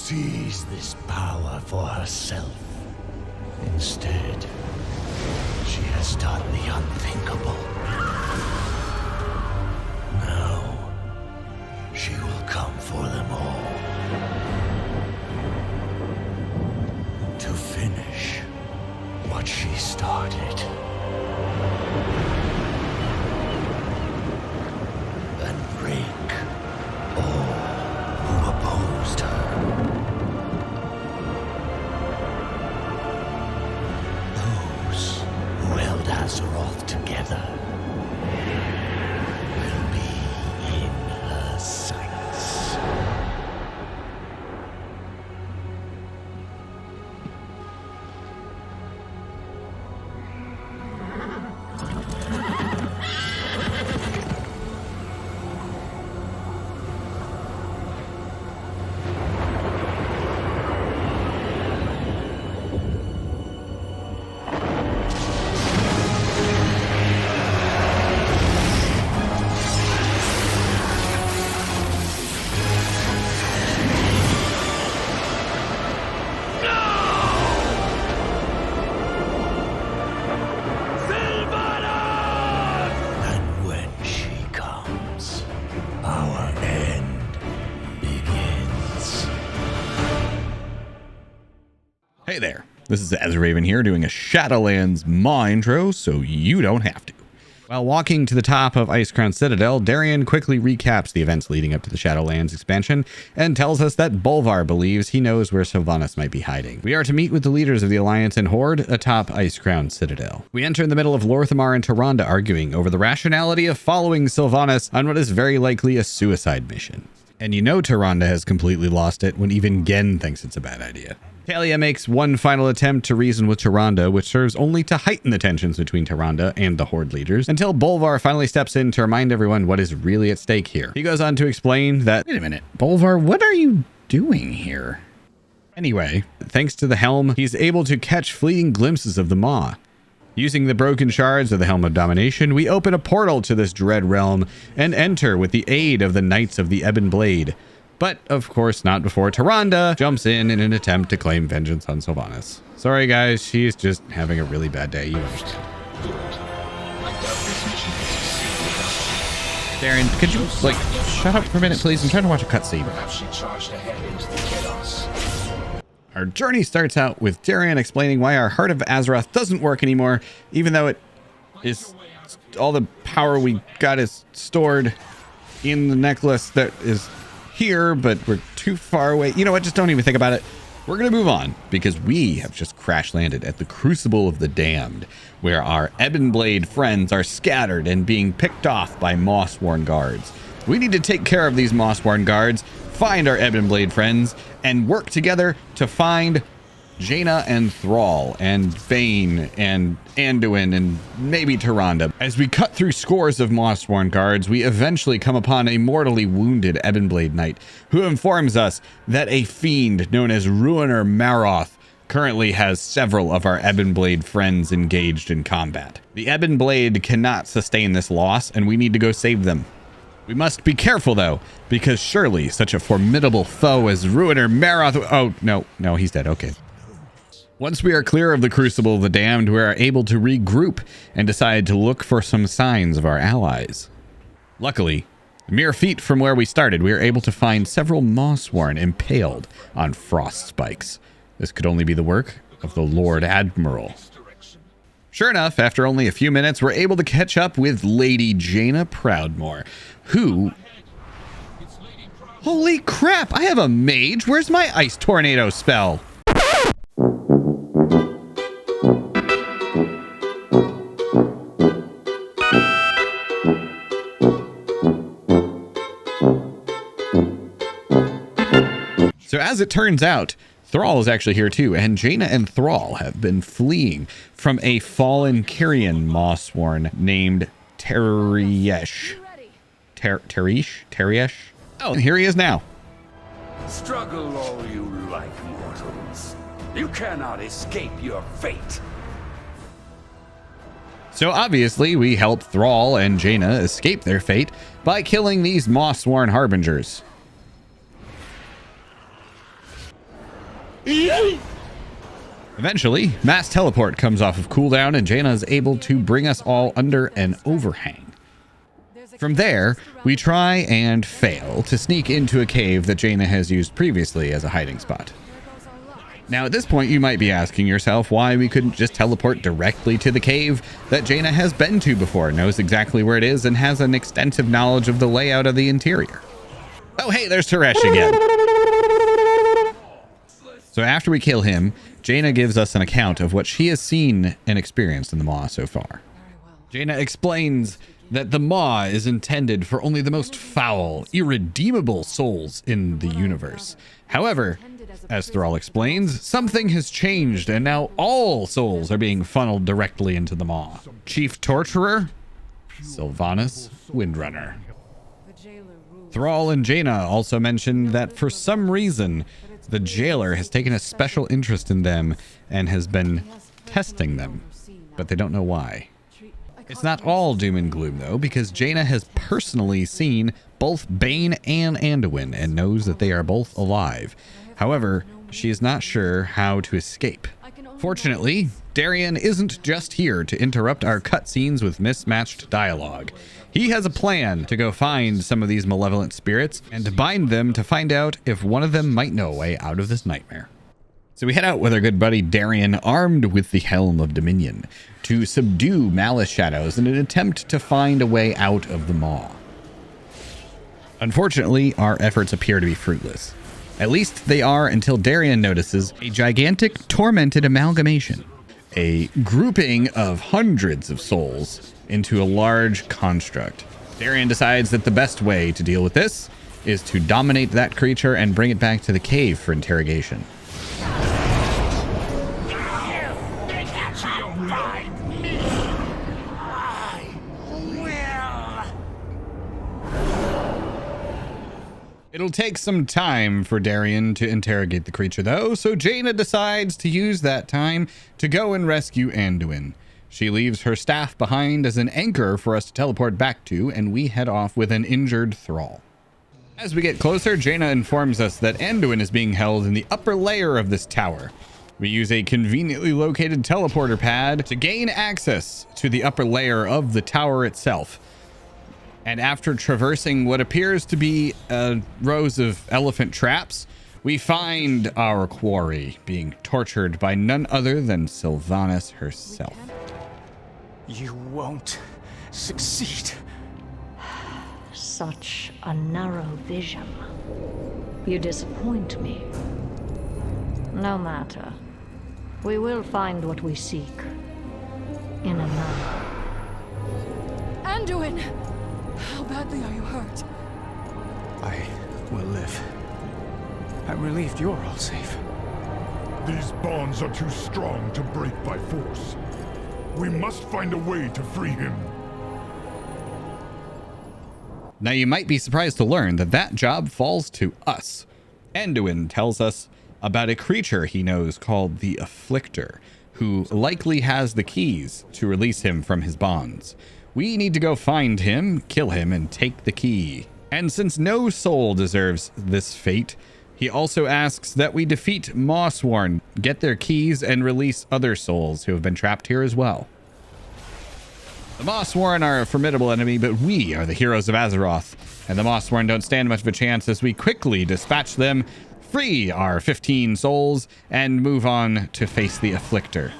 seize this power for herself. Instead, she has done the unthinkable. Now, she will come for them all. To finish what she started. And break all who opposed her. Those who held Azeroth together will be in her sights. Hey there, this is AzuRaven here doing a Shadowlands Maw intro so you don't have to. While walking to the top of Icecrown Citadel, Darian quickly recaps the events leading up to the Shadowlands expansion and tells us that Bolvar believes he knows where Sylvanas might be hiding. We are to meet with the leaders of the Alliance and Horde atop Icecrown Citadel. We enter in the middle of Lorthamar and Tyrande arguing over the rationality of following Sylvanas on what is very likely a suicide mission. And you know Tyrande has completely lost it when even Genn thinks it's a bad idea. Helya makes one final attempt to reason with Tyrande, which serves only to heighten the tensions between Tyrande and the Horde leaders, until Bolvar finally steps in to remind everyone what is really at stake here. He goes on to explain that, wait a minute, Bolvar, what are you doing here? Anyway, thanks to the helm, he's able to catch fleeting glimpses of the Maw. Using the broken shards of the Helm of Domination, we open a portal to this dread realm and enter with the aid of the Knights of the Ebon Blade. But, of course, not before Tyrande jumps in an attempt to claim vengeance on Sylvanas. Sorry, guys, she's just having a really bad day. You understand. Darren, could you, shut up for a minute, please? I'm trying to watch a cutscene. Our journey starts out with Darian explaining why our Heart of Azeroth doesn't work anymore, even though it is all the power we got is stored in the necklace that is here, but we're too far away. You know what? Just don't even think about it. We're going to move on because we have just crash landed at the Crucible of the Damned, where our Ebon Blade friends are scattered and being picked off by Mossworn guards. We need to take care of these Mossworn guards, find our Ebon Blade friends, and work together to find Jaina and Thrall and Baine and Anduin and maybe Tyrande. As we cut through scores of Mossworn guards, we eventually come upon a mortally wounded Ebon Blade Knight who informs us that a fiend known as Ruiner Maroth currently has several of our Ebon Blade friends engaged in combat. The Ebon Blade cannot sustain this loss, and we need to go save them. We must be careful, though, because surely such a formidable foe as Ruiner Maroth... Oh, no, he's dead. Okay. Once we are clear of the Crucible of the Damned, we are able to regroup and decide to look for some signs of our allies. Luckily, mere feet from where we started, we are able to find several Mossworn impaled on frost spikes. This could only be the work of the Lord Admiral. Sure enough, after only a few minutes, we're able to catch up with Lady Jaina Proudmoore, who... Holy crap, I have a mage! Where's my Ice Tornado spell? So as it turns out, Thrall is actually here too, and Jaina and Thrall have been fleeing from a fallen Kyrian Mossworn named Teriesh. Teriesh? Oh, and here he is now. Struggle all you like, mortals. You cannot escape your fate. So obviously, we help Thrall and Jaina escape their fate by killing these Mossworn Harbingers. Eventually, mass teleport comes off of cooldown and Jaina is able to bring us all under an overhang. From there, we try and fail to sneak into a cave that Jaina has used previously as a hiding spot. Now at this point you might be asking yourself why we couldn't just teleport directly to the cave that Jaina has been to before, knows exactly where it is, and has an extensive knowledge of the layout of the interior. Oh hey, there's Teresh again. So after we kill him, Jaina gives us an account of what she has seen and experienced in the Maw so far. Jaina explains that the Maw is intended for only the most foul, irredeemable souls in the universe. However, as Thrall explains, something has changed and now all souls are being funneled directly into the Maw. Chief Torturer, Sylvanas Windrunner. Thrall and Jaina also mentioned that for some reason, the Jailer has taken a special interest in them and has been testing them, but they don't know why. It's not all doom and gloom though, because Jaina has personally seen both Baine and Anduin and knows that they are both alive. However, she is not sure how to escape. Fortunately, Darian isn't just here to interrupt our cutscenes with mismatched dialogue. He has a plan to go find some of these malevolent spirits and to bind them to find out if one of them might know a way out of this nightmare. So we head out with our good buddy Darian, armed with the Helm of Dominion, to subdue Malice Shadows in an attempt to find a way out of the Maw. Unfortunately, our efforts appear to be fruitless. At least they are until Darian notices a gigantic tormented amalgamation, a grouping of hundreds of souls into a large construct. Darian decides that the best way to deal with this is to dominate that creature and bring it back to the cave for interrogation. It'll take some time for Darian to interrogate the creature though, so Jaina decides to use that time to go and rescue Anduin. She leaves her staff behind as an anchor for us to teleport back to, and we head off with an injured Thrall. As we get closer, Jaina informs us that Anduin is being held in the upper layer of this tower. We use a conveniently located teleporter pad to gain access to the upper layer of the tower itself. And after traversing what appears to be rows of elephant traps, we find our quarry being tortured by none other than Sylvanas herself. You won't succeed. Such a narrow vision. You disappoint me. No matter. We will find what we seek. In another. Anduin! How badly are you hurt? I will live. I'm relieved you're all safe. These bonds are too strong to break by force. We must find a way to free him. Now you might be surprised to learn that that job falls to us. Anduin tells us about a creature he knows called the Afflictor, who likely has the keys to release him from his bonds. We need to go find him, kill him, and take the key. And since no soul deserves this fate, he also asks that we defeat Mawsworn, get their keys, and release other souls who have been trapped here as well. The Mawsworn are a formidable enemy, but we are the heroes of Azeroth, and the Mawsworn don't stand much of a chance as we quickly dispatch them, free our 15 souls, and move on to face the Afflictor.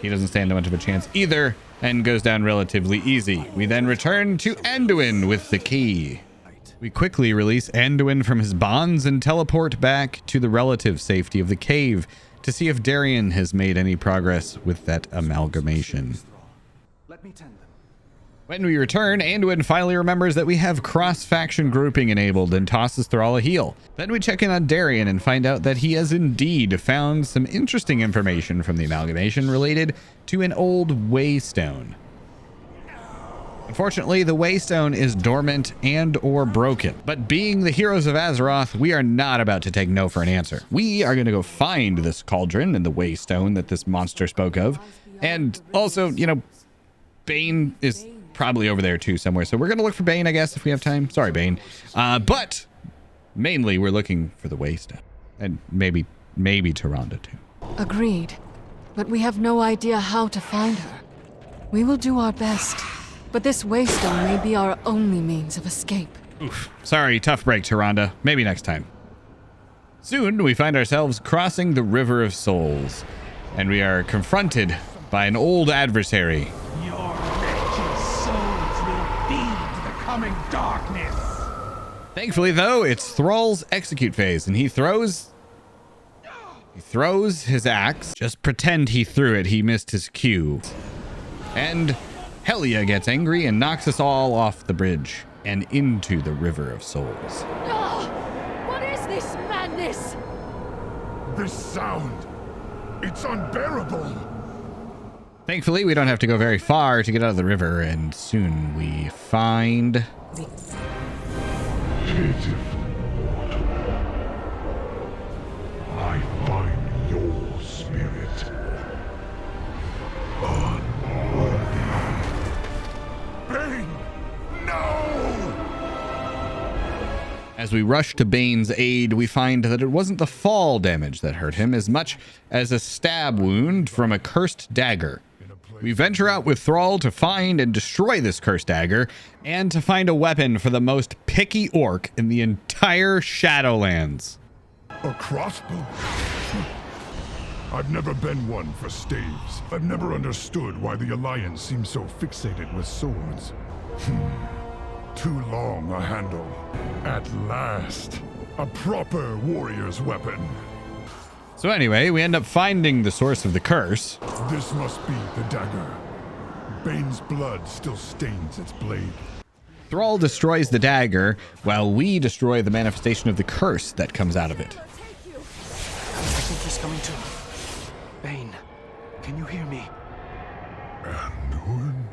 He doesn't stand much of a chance either, and goes down relatively easy. We then return to Anduin with the key. We quickly release Anduin from his bonds and teleport back to the relative safety of the cave to see if Darian has made any progress with that amalgamation. Let me tend them. When we return, Anduin finally remembers that we have cross-faction grouping enabled and tosses Thrall a heal. Then we check in on Darian and find out that he has indeed found some interesting information from the amalgamation related to an old Waystone. Unfortunately, the Waystone is dormant and or broken. But being the heroes of Azeroth, we are not about to take no for an answer. We are going to go find this cauldron and the Waystone that this monster spoke of. And also, you know, Baine is probably over there too somewhere. So we're going to look for Baine, I guess, if we have time. Sorry, Baine. But mainly we're looking for the Waystone. And maybe maybe Tyrande too. Agreed. But we have no idea how to find her. We will do our best, but this Waystone may be our only means of escape. Oof. Sorry, tough break, Tyrande. Maybe next time. Soon, we find ourselves crossing the River of Souls, and we are confronted by an old adversary. Your wretched souls will feed the coming darkness. Thankfully, though, it's Thrall's execute phase, and he throws his axe. Just pretend he threw it. He missed his cue. And Helya gets angry and knocks us all off the bridge and into the River of Souls. What is this madness? This sound, it's unbearable. Thankfully, we don't have to go very far to get out of the river, and soon we find... Pitiful mortal. I find your spirit unworthy. Baine! No! As we rush to Baine's aid, we find that it wasn't the fall damage that hurt him as much as a stab wound from a cursed dagger. We venture out with Thrall to find and destroy this cursed dagger, and to find a weapon for the most picky orc in the entire Shadowlands. A crossbow? I've never been one for staves. I've never understood why the Alliance seems so fixated with swords. Too long a handle. At last, a proper warrior's weapon. So anyway, we end up finding the source of the curse. This must be the dagger. Baine's blood still stains its blade. Thrall destroys the dagger, while we destroy the manifestation of the curse that comes out of it. I think he's coming to. Baine, can you hear me? Anduin?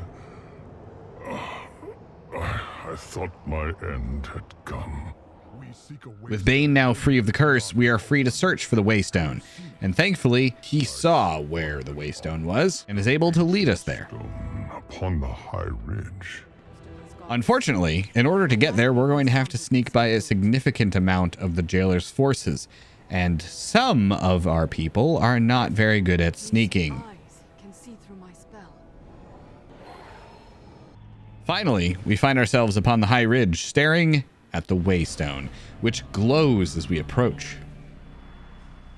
I thought my end had come. With Baine now free of the curse, we are free to search for the Waystone. And thankfully, he saw where the Waystone was and is able to lead us there. Upon the high ridge. Unfortunately, in order to get there, we're going to have to sneak by a significant amount of the Jailer's forces. And some of our people are not very good at sneaking. Finally, we find ourselves upon the high ridge, staring at the Waystone, which glows as we approach.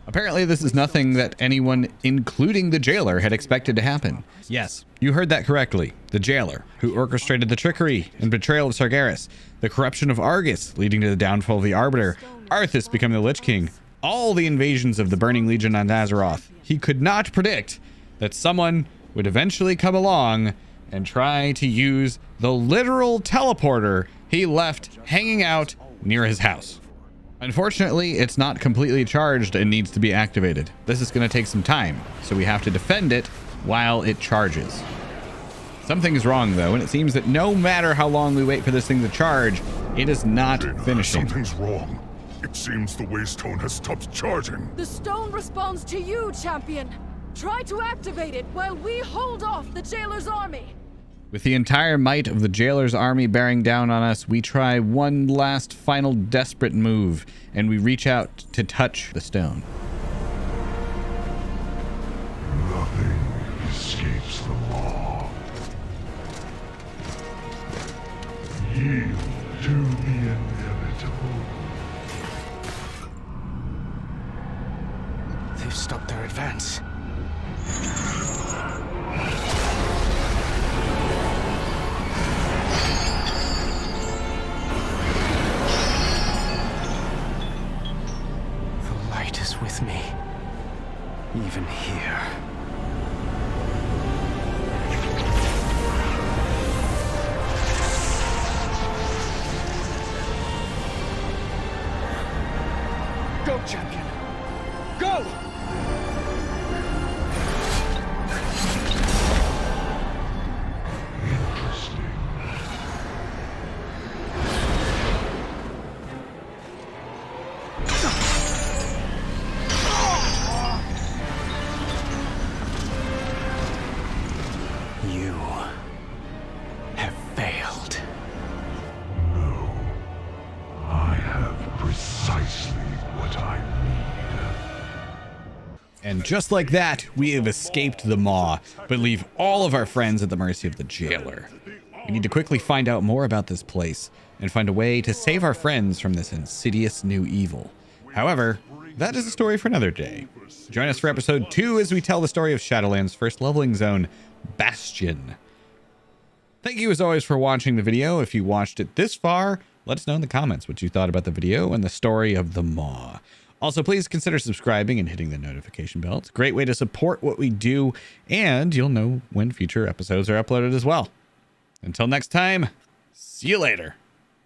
Apparently, this is nothing that anyone, including the Jailer, had expected to happen. Yes, you heard that correctly. The Jailer, who orchestrated the trickery and betrayal of Sargeras, the corruption of Argus, leading to the downfall of the Arbiter, Arthas becoming the Lich King, all the invasions of the Burning Legion on Azeroth. He could not predict that someone would eventually come along and try to use the literal teleporter he left hanging out near his house. Unfortunately, it's not completely charged and needs to be activated. This is going to take some time, so we have to defend it while it charges. Something's wrong, though, and it seems that no matter how long we wait for this thing to charge, it is not finishing. Something's wrong. It seems the Waystone has stopped charging. The stone responds to you, champion. Try to activate it while we hold off the Jailer's army. With the entire might of the Jailer's army bearing down on us, we try one last final desperate move, and we reach out to touch the stone. Nothing escapes the law. Yield to the inevitable. They've stopped their advance. The light is with me, even here. Go, champion! Go! You have failed. No. I have precisely what I need. And just like that, we have escaped the maw, but leave all of our friends at the mercy of the jailer. We need to quickly find out more about this place and find a way to save our friends from this insidious new evil. However, that is a story for another day. Join us for episode 2 as we tell the story of Shadowlands' first leveling zone, Bastion. Thank you as always for watching the video. If you watched it this far, let us know in the comments what you thought about the video and the story of the maw. Also, please consider subscribing and hitting the notification bell. It's a great way to support what we do, and you'll know when future episodes are uploaded as well. Until next time, see you later.